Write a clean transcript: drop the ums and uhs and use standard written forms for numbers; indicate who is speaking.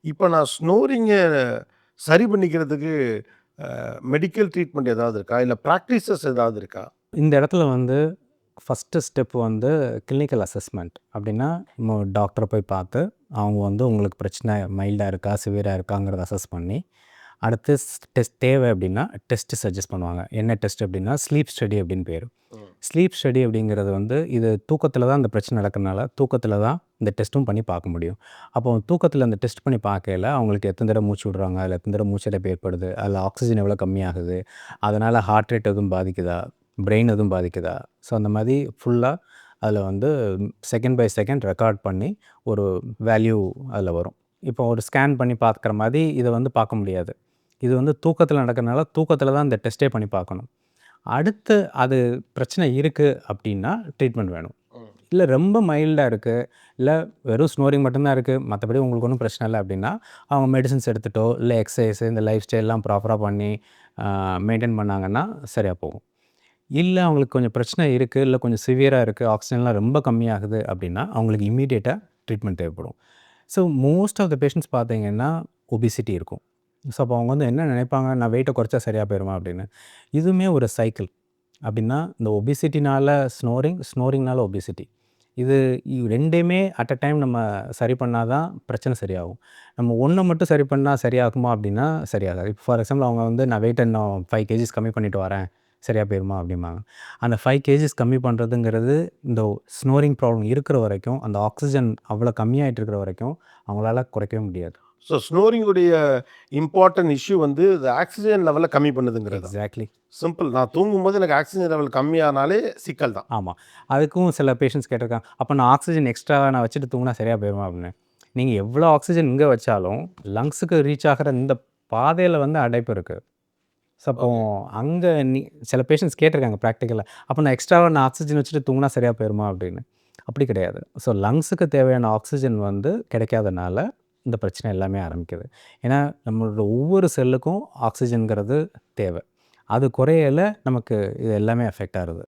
Speaker 1: இப்ப நான் ஸ்னோரிங்க சரி பண்ணிக்கிறதுக்கு மெடிக்கல் ட்ரீட்மெண்ட் ஏதாவது இருக்கா? இல்ல பிராக்டிசஸ் ஏதாவது இருக்கா?
Speaker 2: இந்த இடத்துல வந்து ஃபஸ்ட்டு ஸ்டெப் வந்து கிளினிக்கல் அசஸ்மெண்ட். அப்படின்னா, நம்ம டாக்டர போய் பார்த்து, அவங்க வந்து உங்களுக்கு பிரச்சனை மைல்டா இருக்கா, சிவியரா இருக்காங்கிறத அசஸ் பண்ணி, அடுத்து டெஸ்ட் தேவை அப்படின்னா, டெஸ்ட் சஜெஸ்ட் பண்ணுவாங்க. என்ன டெஸ்ட் அப்படின்னா, ஸ்லீப் ஸ்டடி அப்படின்னு பேரு.
Speaker 1: ம்.
Speaker 2: ஸ்லீப் ஸ்டடி அப்படிங்கிறது வந்து, இது தூக்கத்தில தான் இந்த பிரச்சனை நடக்கிறனால, தூக்கத்தில தான் இந்த டெஸ்ட்டும் பண்ணி பார்க்க முடியும். அப்போ தூக்கத்தில அந்த டெஸ்ட் பண்ணி பார்க்கையில, அவங்களுக்கு எத்தன தடவ மூச்சு விடுறாங்க, அதில எத்தன தடவ மூச்சிரைப்பு ஏற்படுது, அதில ஆக்ஸிஜன் எவ்வளோ கம்மியாகுது, அதனால் ஹார்ட் ரேட் எதுவும் பாதிக்குதா, பிரெயின் எதுவும் பாதிக்குதா? ஸோ அந்த மாரி ஃபுல்லா அதில வந்து செகண்ட் பை செகண்ட் ரெக்கார்ட் பண்ணி ஒரு வேல்யூ அதில வரும். இப்போ ஒரு ஸ்கேன் பண்ணி பார்க்குற மாரி இத வந்து பார்க்க முடியாது. இது வந்து தூக்கத்தில நடக்கிறனால, தூக்கத்தில தான் இந்த டெஸ்ட்டே பண்ணி பார்க்கணும். அடுத்து அது பிரச்சனை இருக்கு அப்டின்னா, ட்ரீட்மெண்ட் வேணும்.
Speaker 1: ம்.
Speaker 2: இல்ல ரொம்ப மைல்டா இருக்கு, இல்ல வெறும் ஸ்னோரிங் மட்டும் தான் இருக்கு, மத்தபடி உங்களுக்கு ஒண்ணும் பிரச்சனை இல்ல அப்டின்னா, அவங்க மெடிசின்ஸ் எடுத்துட்டோ, இல்ல எக்சர்சைஸ் இந்த லைஃப் ஸ்டைல்லாம் ப்ராப்பரா பண்ணி மெயின்டெயின் பண்ணாங்கன்னா சரியா போகும். இல்ல அவங்களுக்கு கொஞ்சம் பிரச்சனை இருக்கு, இல்ல கொஞ்சம் சிவியரா இருக்கு, ஆக்ஸிஜன்லாம் ரொம்ப கம்மியாகுது அப்டின்னா, அவங்களுக்கு இம்மீடியட்டா ட்ரீட்மெண்ட் தேவைப்படும். So most of the patients பார்த்தீங்கன்னா, ஒபிசிட்டி இருக்கும். ஸோ அப்போ அவங்க வந்து என்ன நினைப்பாங்க, நான் வெயிட்ட குறைச்சா சரியா போயிருமா அப்டின்னு. இதுவுமே ஒரு சைக்கிள். அப்டின்னா, இந்த ஒபிசிட்டினால ஸ்னோரிங், ஸ்னோரிங்னால ஒபிசிட்டி. இது 2யுமே அட் அ டைம் நம்ம சரி பண்ணா தான் பிரச்சனை சரியாகும். நம்ம ஒண்ண மட்டும் சரி பண்ணா சரியாகுமா அப்டின்னா, சரியாகாது. இப்போ ஃபார் எக்ஸாம்பிள் அவங்க வந்து நான் வெயிட்ட இன்னும் 5 கேஜிஸ் கம்மி பண்ணிட்டு வரேன், சரியா போயிருமா அப்டிம்பாங்க. அந்த 5 கேஜிஸ் கம்மி பண்ணுறதுங்கிறது, இந்த ஸ்னோரிங் ப்ராப்ளம் இருக்கிற வரைக்கும், அந்த ஆக்ஸிஜன் அவ்வளோ கம்மியாயிட்டு இருக்கிற வரைக்கும், அவங்களால குறைக்கவே முடியாது.
Speaker 1: ஸோ ஸ்னோரிங் உடைய இம்பார்ட்டன்ட் இஷ்யூ வந்து இந்த ஆக்ஸிஜன் லெவல கம்மி பண்ணுதுங்கிறது தான்.
Speaker 2: எக்ஸாக்ட்லி.
Speaker 1: சிம்பிள். நான் தூங்கும்போது எனக்கு ஆக்ஸிஜன் லெவல் கம்மியானாலே சிக்கல் தான்.
Speaker 2: ஆமா. அதுக்கும் சில பேஷண்ட்ஸ் கேட்டிருக்காங்க. அப்ப நான் ஆக்ஸிஜன் எக்ஸ்ட்ராவா நான் வச்சுட்டு தூங்குனா சரியா போயிருமா அப்படின்னு. நீங்க எவ்வளோ ஆக்ஸிஜன் இங்க வச்சாலும், லங்ஸுக்கு ரீச் ஆகுற இந்த பாதையில வந்து அடைப்பு இருக்கு. ஸோ அப்போ
Speaker 1: ஓகே.
Speaker 2: அங்க சில பேஷண்ட்ஸ் கேட்டிருக்காங்க பிராக்டிகலா. அப்ப நான் எக்ஸ்ட்ராவா நான் ஆக்ஸிஜன் வச்சுட்டு தூங்குனா சரியா போயிருமா அப்படின்னு. அப்படி கிடையாது. ஸோ லங்ஸுக்கு தேவையான ஆக்ஸிஜன் வந்து கிடைக்காதனால, இந்த பிரச்சனை எல்லாமே ஆரம்பிக்குது. ஏன்னா, நம்மளோட ஒவ்வொரு செல்லுக்கும் ஆக்ஸிஜன்ங்கிறது தேவை. அது குறையல நமக்கு இது எல்லாமே அஃபெக்ட் ஆகுது.